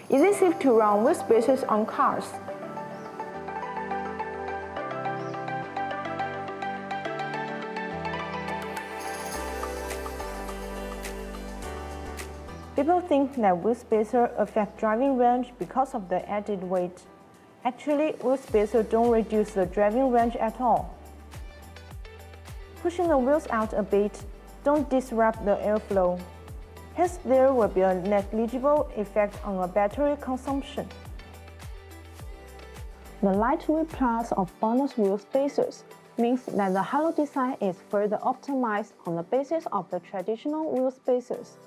Is it safe to run wheel spacers on cars? People think that wheel spacers affect driving range because of the added weight. Actually, wheel spacers don't reduce the driving range at all. Pushing the wheels out a bit don't disrupt the airflow. Hence, there will be a negligible effect on the battery consumption. The lightweight plus of bonus wheel spacers means that the hollow design is further optimized on the basis of the traditional wheel spacers.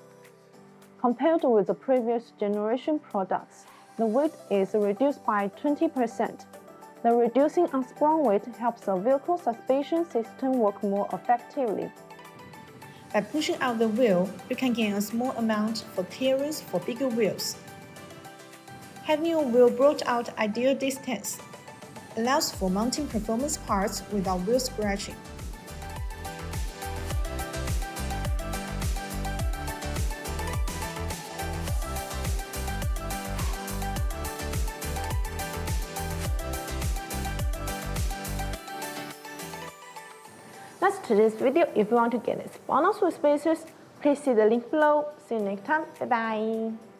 Compared with the previous generation products, the weight is reduced by 20%. The reducing unsprung weight helps the vehicle suspension system work more effectively. By pushing out the wheel, you can gain a small amount for clearance for bigger wheels. Having your wheel brought out ideal distance allows for mounting performance parts without wheel scratching. That's today's video. If you want to get its bonus with spacers, please see the link below. See you next time. Bye bye.